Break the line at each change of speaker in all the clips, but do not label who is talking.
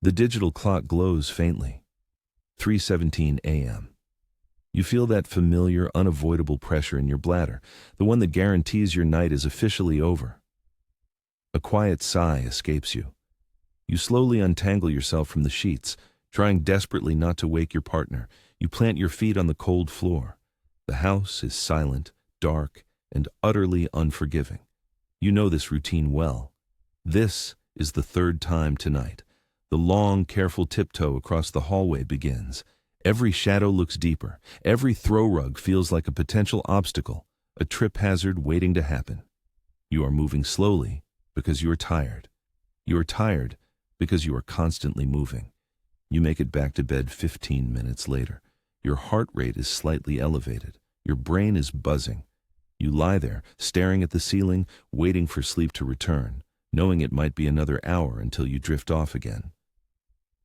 The digital clock glows faintly. 3:17 a.m. You feel that familiar, unavoidable pressure in your bladder, the one that guarantees your night is officially over. A quiet sigh escapes you. You slowly untangle yourself from the sheets, trying desperately not to wake your partner. You plant your feet on the cold floor. The house is silent, dark, and utterly unforgiving. You know this routine well. This is the third time tonight. The long, careful tiptoe across the hallway begins. Every shadow looks deeper. Every throw rug feels like a potential obstacle, a trip hazard waiting to happen. You are moving slowly because you are tired. You are tired because you are constantly moving. You make it back to bed 15 minutes later. Your heart rate is slightly elevated. Your brain is buzzing. You lie there, staring at the ceiling, waiting for sleep to return, knowing it might be another hour until you drift off again.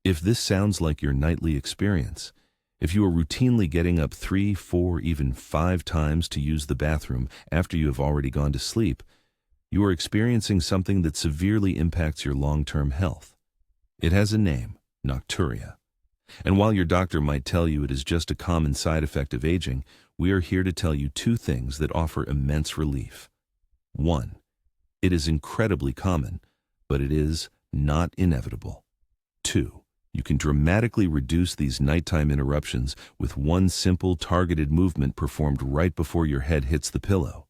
If this sounds like your nightly experience, if you are routinely getting up 3, 4, even 5 times to use the bathroom after you have already gone to sleep, you are experiencing something that severely impacts your long-term health. It has a name, nocturia. And while your doctor might tell you it is just a common side effect of aging, we are here to tell you 2 things that offer immense relief. 1. It is incredibly common, but it is not inevitable. 2. You can dramatically reduce these nighttime interruptions with one simple targeted movement performed right before your head hits the pillow.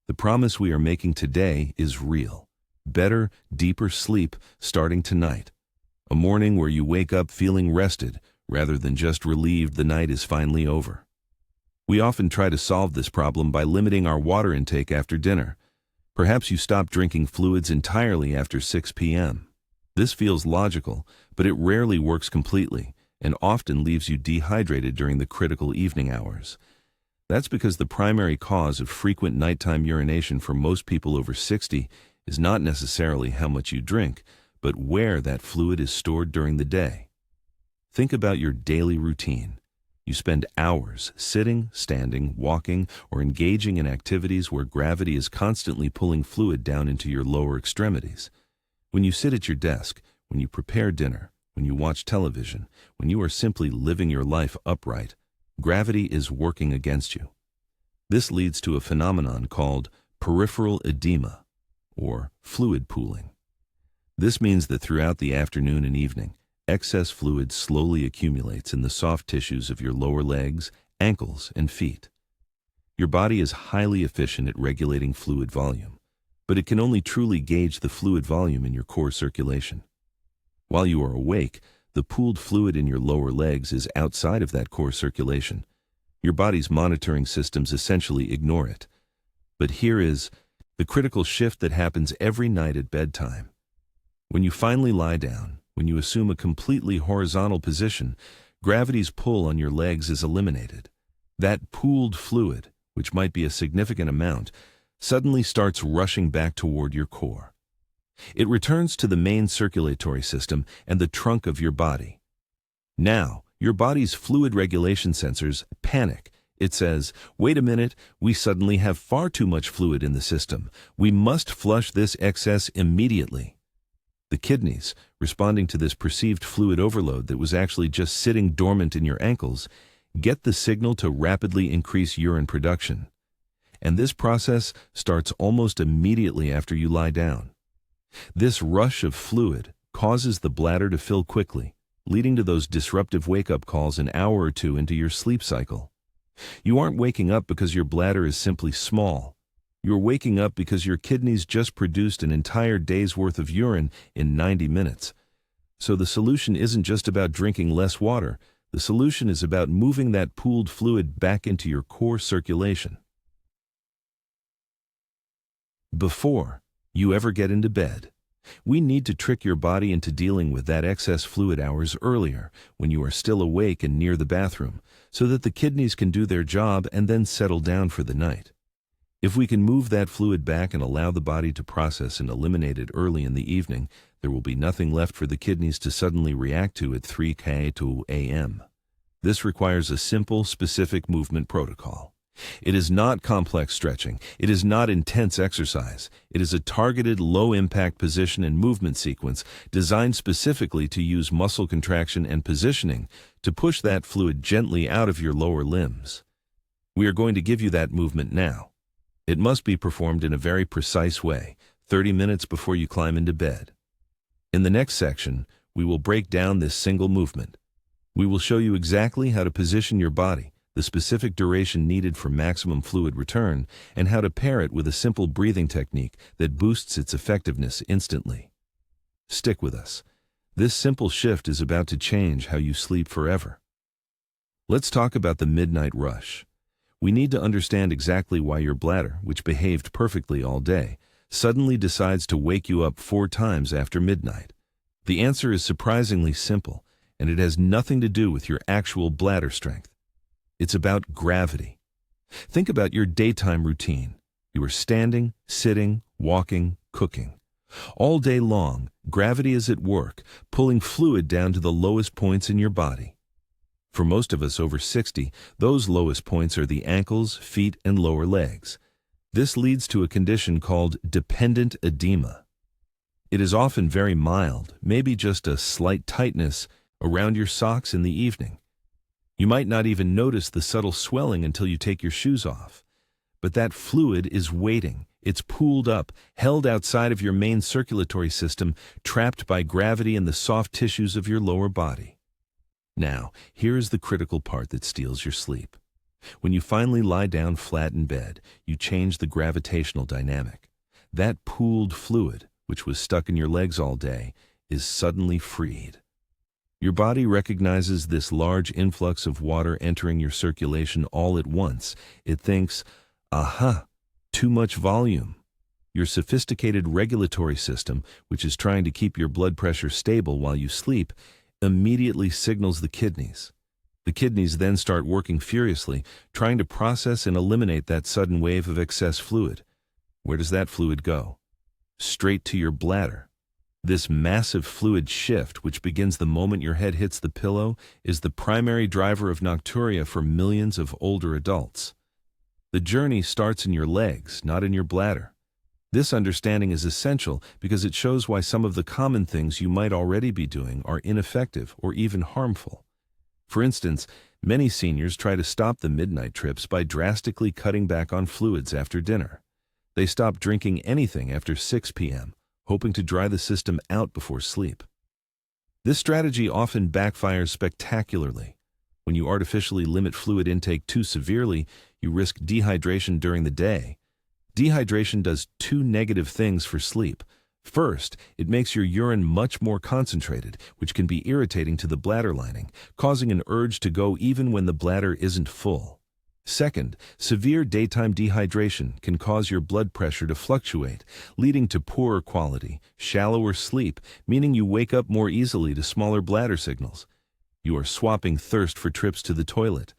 The promise we are making today is real. Better, deeper sleep starting tonight. A morning where you wake up feeling rested rather than just relieved the night is finally over. We often try to solve this problem by limiting our water intake after dinner. Perhaps you stop drinking fluids entirely after 6 p.m. This feels logical, but it rarely works completely and often leaves you dehydrated during the critical evening hours. That's because the primary cause of frequent nighttime urination for most people over 60 is not necessarily how much you drink, but where that fluid is stored during the day. Think about your daily routine. You spend hours sitting, standing, walking, or engaging in activities where gravity is constantly pulling fluid down into your lower extremities. When you sit at your desk, when you prepare dinner, when you watch television, when you are simply living your life upright, gravity is working against you. This leads to a phenomenon called peripheral edema, or fluid pooling. This means that throughout the afternoon and evening, excess fluid slowly accumulates in the soft tissues of your lower legs, ankles, and feet. Your body is highly efficient at regulating fluid volume, but it can only truly gauge the fluid volume in your core circulation. While you are awake, the pooled fluid in your lower legs is outside of that core circulation. Your body's monitoring systems essentially ignore it. But here is the critical shift that happens every night at bedtime. When you finally lie down, when you assume a completely horizontal position, gravity's pull on your legs is eliminated. That pooled fluid, which might be a significant amount, suddenly starts rushing back toward your core. It returns to the main circulatory system and the trunk of your body. Now, your body's fluid regulation sensors panic. It says, "Wait a minute, we suddenly have far too much fluid in the system. We must flush this excess immediately." The kidneys, responding to this perceived fluid overload that was actually just sitting dormant in your ankles, get the signal to rapidly increase urine production. And this process starts almost immediately after you lie down. This rush of fluid causes the bladder to fill quickly, leading to those disruptive wake-up calls an hour or 2 into your sleep cycle. You aren't waking up because your bladder is simply small. You're waking up because your kidneys just produced an entire day's worth of urine in 90 minutes. So the solution isn't just about drinking less water. The solution is about moving that pooled fluid back into your core circulation. Before you ever get into bed, we need to trick your body into dealing with that excess fluid hours earlier, when you are still awake and near the bathroom, so that the kidneys can do their job and then settle down for the night. If we can move that fluid back and allow the body to process and eliminate it early in the evening, there will be nothing left for the kidneys to suddenly react to at 3 a.m. This requires a simple, specific movement protocol. It is not complex stretching. It is not intense exercise. It is a targeted, low-impact position and movement sequence designed specifically to use muscle contraction and positioning to push that fluid gently out of your lower limbs. We are going to give you that movement now. It must be performed in a very precise way, 30 minutes before you climb into bed. In the next section, we will break down this single movement. We will show you exactly how to position your body, the specific duration needed for maximum fluid return, and how to pair it with a simple breathing technique that boosts its effectiveness instantly. Stick with us. This simple shift is about to change how you sleep forever. Let's talk about the midnight rush. We need to understand exactly why your bladder, which behaved perfectly all day, suddenly decides to wake you up 4 times after midnight. The answer is surprisingly simple, and it has nothing to do with your actual bladder strength. It's about gravity. Think about your daytime routine. You are standing, sitting, walking, cooking. All day long, gravity is at work, pulling fluid down to the lowest points in your body. For most of us over 60, those lowest points are the ankles, feet, and lower legs. This leads to a condition called dependent edema. It is often very mild, maybe just a slight tightness around your socks in the evening. You might not even notice the subtle swelling until you take your shoes off. But that fluid is waiting. It's pooled up, held outside of your main circulatory system, trapped by gravity in the soft tissues of your lower body. Now, here is the critical part that steals your sleep. When you finally lie down flat in bed, you change the gravitational dynamic. That pooled fluid, which was stuck in your legs all day, is suddenly freed. Your body recognizes this large influx of water entering your circulation all at once. It thinks, aha, too much volume. Your sophisticated regulatory system, which is trying to keep your blood pressure stable while you sleep, immediately signals the kidneys. The kidneys then start working furiously, trying to process and eliminate that sudden wave of excess fluid. Where does that fluid go? Straight to your bladder. This massive fluid shift, which begins the moment your head hits the pillow, is the primary driver of nocturia for millions of older adults. The journey starts in your legs, not in your bladder. This understanding is essential because it shows why some of the common things you might already be doing are ineffective or even harmful. For instance, many seniors try to stop the midnight trips by drastically cutting back on fluids after dinner. They stop drinking anything after 6 p.m., hoping to dry the system out before sleep. This strategy often backfires spectacularly. When you artificially limit fluid intake too severely, you risk dehydration during the day. Dehydration does 2 negative things for sleep. First, it makes your urine much more concentrated, which can be irritating to the bladder lining, causing an urge to go even when the bladder isn't full. Second, severe daytime dehydration can cause your blood pressure to fluctuate, leading to poorer quality, shallower sleep, meaning you wake up more easily to smaller bladder signals. You are swapping thirst for trips to the toilet.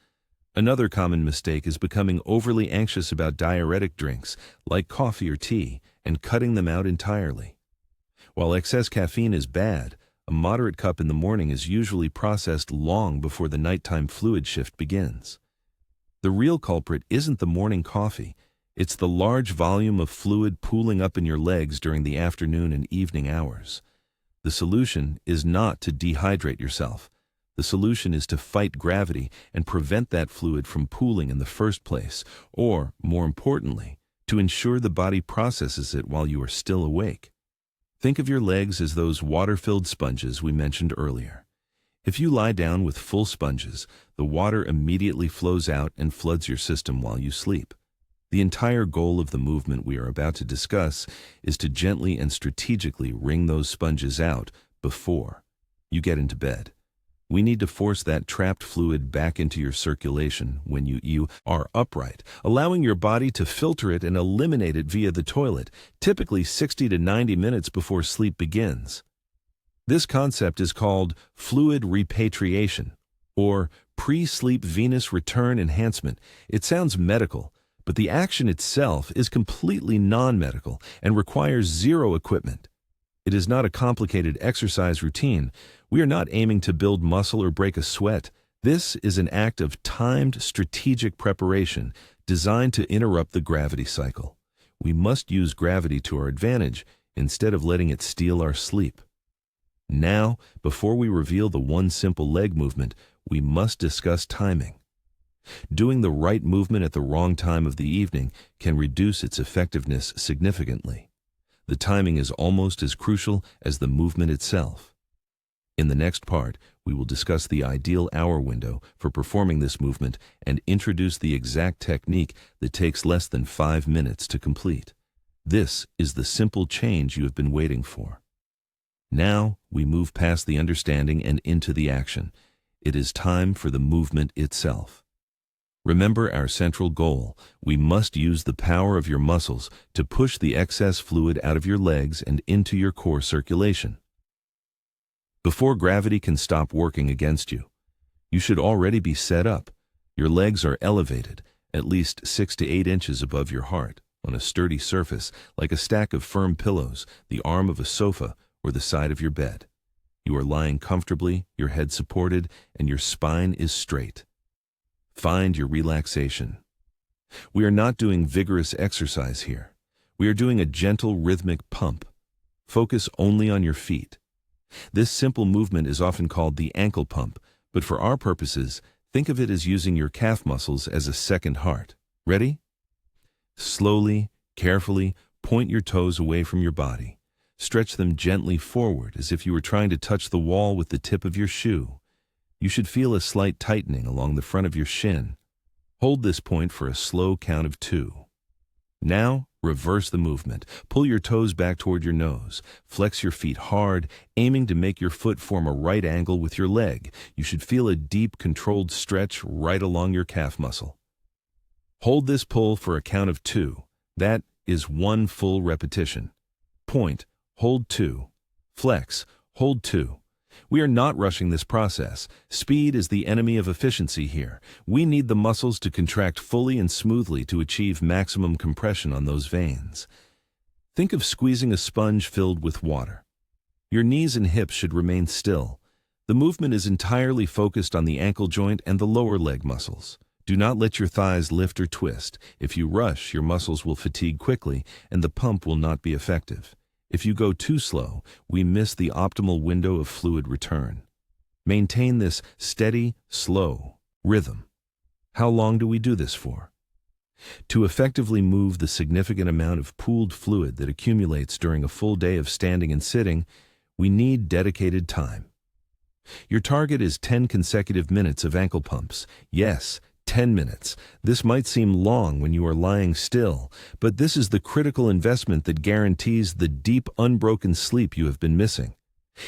Another common mistake is becoming overly anxious about diuretic drinks, like coffee or tea, and cutting them out entirely. While excess caffeine is bad, a moderate cup in the morning is usually processed long before the nighttime fluid shift begins. The real culprit isn't the morning coffee, it's the large volume of fluid pooling up in your legs during the afternoon and evening hours. The solution is not to dehydrate yourself. The solution is to fight gravity and prevent that fluid from pooling in the first place, or, more importantly, to ensure the body processes it while you are still awake. Think of your legs as those water-filled sponges we mentioned earlier. If you lie down with full sponges, the water immediately flows out and floods your system while you sleep. The entire goal of the movement we are about to discuss is to gently and strategically wring those sponges out before you get into bed. We need to force that trapped fluid back into your circulation when you are upright, allowing your body to filter it and eliminate it via the toilet, typically 60 to 90 minutes before sleep begins. This concept is called fluid repatriation, or pre-sleep venous return enhancement. It sounds medical, but the action itself is completely non-medical and requires zero equipment. It is not a complicated exercise routine. We are not aiming to build muscle or break a sweat. This is an act of timed, strategic preparation designed to interrupt the gravity cycle. We must use gravity to our advantage instead of letting it steal our sleep. Now, before we reveal the one simple leg movement, we must discuss timing. Doing the right movement at the wrong time of the evening can reduce its effectiveness significantly. The timing is almost as crucial as the movement itself. In the next part, we will discuss the ideal hour window for performing this movement and introduce the exact technique that takes less than 5 minutes to complete. This is the simple change you have been waiting for. Now, we move past the understanding and into the action. It is time for the movement itself. Remember our central goal. We must use the power of your muscles to push the excess fluid out of your legs and into your core circulation. Before gravity can stop working against you, you should already be set up. Your legs are elevated, at least 6 to 8 inches above your heart, on a sturdy surface like a stack of firm pillows, the arm of a sofa, or the side of your bed. You are lying comfortably, your head supported, and your spine is straight. Find your relaxation. We are not doing vigorous exercise here. We are doing a gentle rhythmic pump. Focus only on your feet. This simple movement is often called the ankle pump, but for our purposes, think of it as using your calf muscles as a second heart. Ready? Slowly, carefully, point your toes away from your body. Stretch them gently forward as if you were trying to touch the wall with the tip of your shoe. You should feel a slight tightening along the front of your shin. Hold this point for a slow count of 2. Now, reverse the movement. Pull your toes back toward your nose. Flex your feet hard, aiming to make your foot form a right angle with your leg. You should feel a deep, controlled stretch right along your calf muscle. Hold this pull for a count of 2. That is 1 full repetition. Point. Hold 2. Flex. Hold 2. We are not rushing this process. Speed is the enemy of efficiency here. We need the muscles to contract fully and smoothly to achieve maximum compression on those veins. Think of squeezing a sponge filled with water. Your knees and hips should remain still. The movement is entirely focused on the ankle joint and the lower leg muscles. Do not let your thighs lift or twist. If you rush, your muscles will fatigue quickly and the pump will not be effective. If you go too slow, we miss the optimal window of fluid return. Maintain this steady, slow rhythm. How long do we do this for? To effectively move the significant amount of pooled fluid that accumulates during a full day of standing and sitting, we need dedicated time. Your target is 10 consecutive minutes of ankle pumps. Yes, 10 minutes. This might seem long when you are lying still, but this is the critical investment that guarantees the deep, unbroken sleep you have been missing.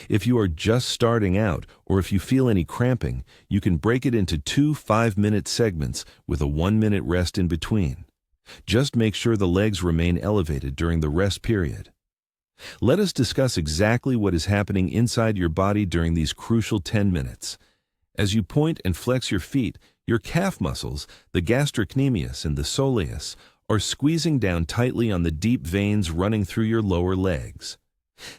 If you are just starting out, or if you feel any cramping, you can break it into 2 5-minute segments with a 1-minute rest in between. Just make sure the legs remain elevated during the rest period. Let us discuss exactly what is happening inside your body during these crucial 10 minutes. As you point and flex your feet, your calf muscles, the gastrocnemius and the soleus, are squeezing down tightly on the deep veins running through your lower legs.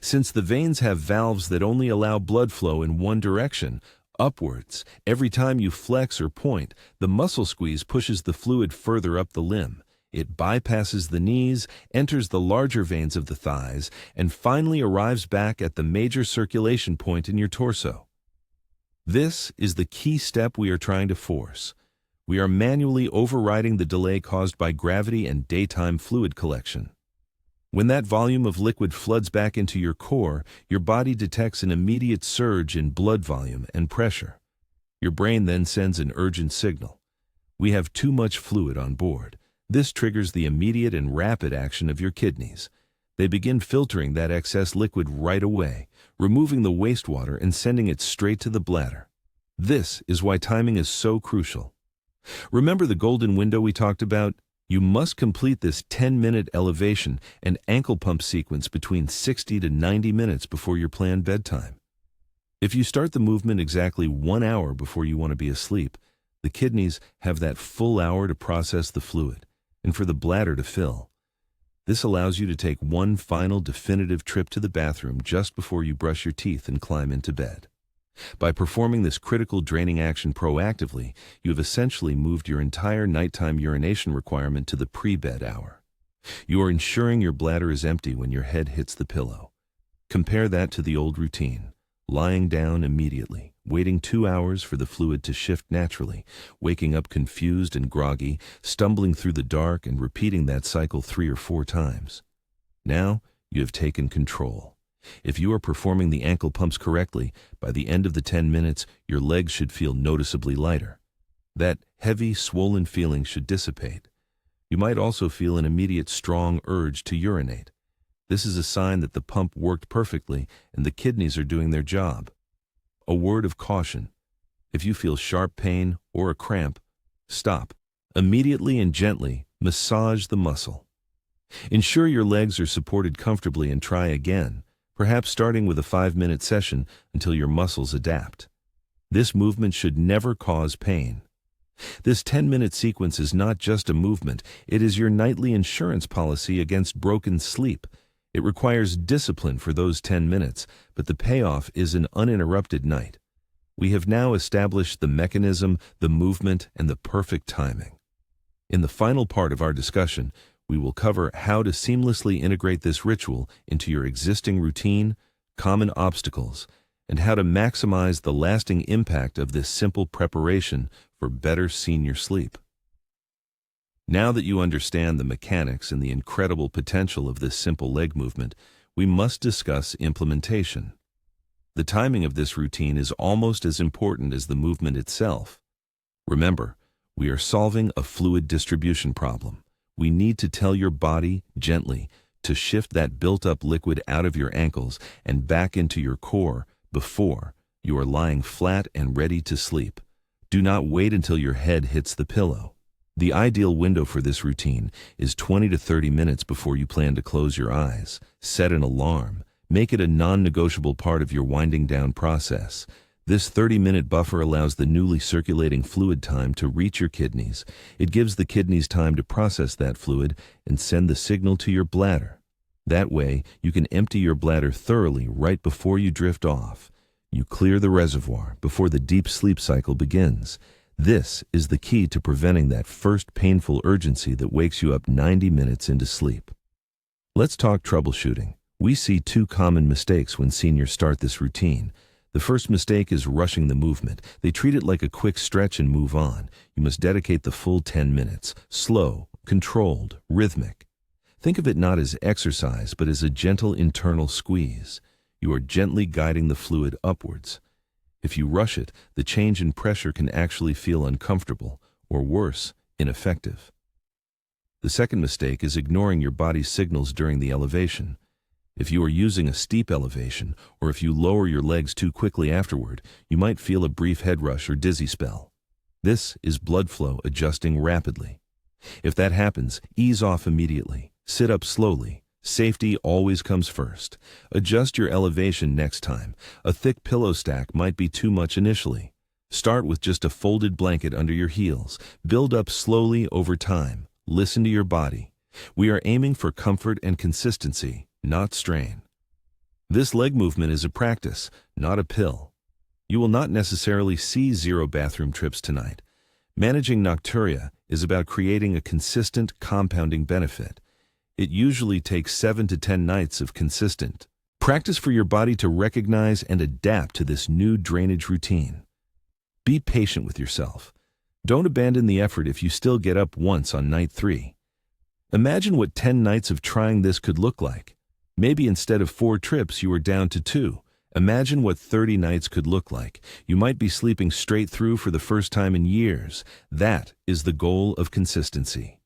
Since the veins have valves that only allow blood flow in one direction, upwards, every time you flex or point, the muscle squeeze pushes the fluid further up the limb. It bypasses the knees, enters the larger veins of the thighs, and finally arrives back at the major circulation point in your torso. This is the key step we are trying to force. We are manually overriding the delay caused by gravity and daytime fluid collection. When that volume of liquid floods back into your core, your body detects an immediate surge in blood volume and pressure. Your brain then sends an urgent signal. We have too much fluid on board. This triggers the immediate and rapid action of your kidneys. They begin filtering that excess liquid right away, removing the wastewater and sending it straight to the bladder. This is why timing is so crucial. Remember the golden window we talked about? You must complete this 10-minute elevation and ankle pump sequence between 60 to 90 minutes before your planned bedtime. If you start the movement exactly 1 hour before you want to be asleep, the kidneys have that full hour to process the fluid and for the bladder to fill. This allows you to take one final definitive trip to the bathroom just before you brush your teeth and climb into bed. By performing this critical draining action proactively, you have essentially moved your entire nighttime urination requirement to the pre-bed hour. You are ensuring your bladder is empty when your head hits the pillow. Compare that to the old routine, lying down immediately, waiting 2 hours for the fluid to shift naturally, waking up confused and groggy, stumbling through the dark and repeating that cycle 3 or 4 times. Now, you have taken control. If you are performing the ankle pumps correctly, by the end of the 10 minutes, your legs should feel noticeably lighter. That heavy, swollen feeling should dissipate. You might also feel an immediate strong urge to urinate. This is a sign that the pump worked perfectly and the kidneys are doing their job. A word of caution: if you feel sharp pain or a cramp, stop. Immediately and gently massage the muscle. Ensure your legs are supported comfortably and try again, perhaps starting with a 5-minute session until your muscles adapt. This movement should never cause pain. This 10-minute sequence is not just a movement, it is your nightly insurance policy against broken sleep. It requires discipline for those 10 minutes, but the payoff is an uninterrupted night. We have now established the mechanism, the movement, and the perfect timing. In the final part of our discussion, we will cover how to seamlessly integrate this ritual into your existing routine, common obstacles, and how to maximize the lasting impact of this simple preparation for better senior sleep. Now that you understand the mechanics and the incredible potential of this simple leg movement, we must discuss implementation. The timing of this routine is almost as important as the movement itself. Remember, we are solving a fluid distribution problem. We need to tell your body, gently, to shift that built-up liquid out of your ankles and back into your core before you are lying flat and ready to sleep. Do not wait until your head hits the pillow. The ideal window for this routine is 20 to 30 minutes before you plan to close your eyes. Set an alarm. Make it a non-negotiable part of your winding down process. This 30-minute buffer allows the newly circulating fluid time to reach your kidneys. It gives the kidneys time to process that fluid and send the signal to your bladder. That way, you can empty your bladder thoroughly right before you drift off. You clear the reservoir before the deep sleep cycle begins. This is the key to preventing that first painful urgency that wakes you up 90 minutes into sleep. Let's talk troubleshooting. We see 2 common mistakes when seniors start this routine. The first mistake is rushing the movement. They treat it like a quick stretch and move on. You must dedicate the full 10 minutes. Slow, controlled, rhythmic. Think of it not as exercise, but as a gentle internal squeeze. You are gently guiding the fluid upwards. If you rush it, the change in pressure can actually feel uncomfortable, or worse, ineffective. The second mistake is ignoring your body's signals during the elevation. If you are using a steep elevation, or if you lower your legs too quickly afterward, you might feel a brief head rush or dizzy spell. This is blood flow adjusting rapidly. If that happens, ease off immediately. Sit up slowly. Safety always comes first. Adjust your elevation next time. A thick pillow stack might be too much initially. Start with just a folded blanket under your heels. Build up slowly over time. Listen to your body. We are aiming for comfort and consistency, not strain. This leg movement is a practice, not a pill. You will not necessarily see 0 bathroom trips tonight. Managing nocturia is about creating a consistent, compounding benefit. It usually takes 7 to 10 nights of consistent practice for your body to recognize and adapt to this new drainage routine. Be patient with yourself. Don't abandon the effort if you still get up once on night 3. Imagine what 10 nights of trying this could look like. Maybe instead of 4 trips, you are down to 2. Imagine what 30 nights could look like. You might be sleeping straight through for the first time in years. That is the goal of consistency.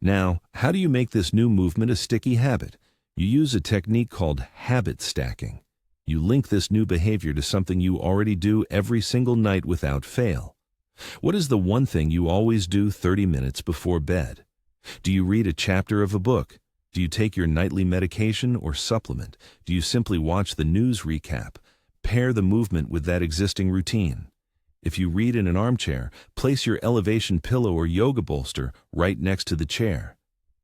Now, how do you make this new movement a sticky habit? You use a technique called habit stacking. You link this new behavior to something you already do every single night without fail. What is the one thing you always do 30 minutes before bed? Do you read a chapter of a book? Do you take your nightly medication or supplement? Do you simply watch the news recap? Pair the movement with that existing routine. If you read in an armchair, place your elevation pillow or yoga bolster right next to the chair.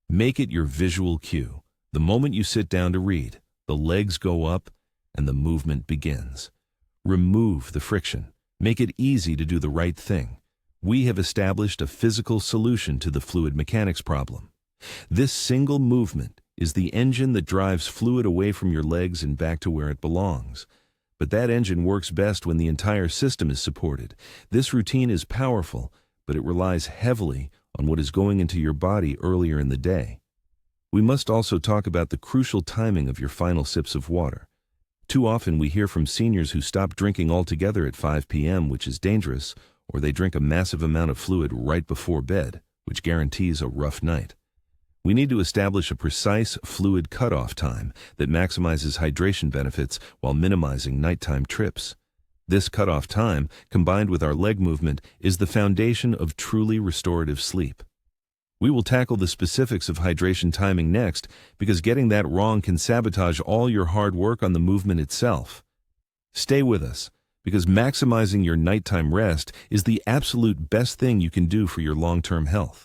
Make it your visual cue. The moment you sit down to read, the legs go up and the movement begins. Remove the friction. Make it easy to do the right thing. We have established a physical solution to the fluid mechanics problem. This single movement is the engine that drives fluid away from your legs and back to where it belongs. But that engine works best when the entire system is supported. This routine is powerful, but it relies heavily on what is going into your body earlier in the day. We must also talk about the crucial timing of your final sips of water. Too often we hear from seniors who stop drinking altogether at 5 p.m., which is dangerous, or they drink a massive amount of fluid right before bed, which guarantees a rough night. We need to establish a precise fluid cutoff time that maximizes hydration benefits while minimizing nighttime trips. This cutoff time, combined with our leg movement, is the foundation of truly restorative sleep. We will tackle the specifics of hydration timing next, because getting that wrong can sabotage all your hard work on the movement itself. Stay with us, because maximizing your nighttime rest is the absolute best thing you can do for your long-term health.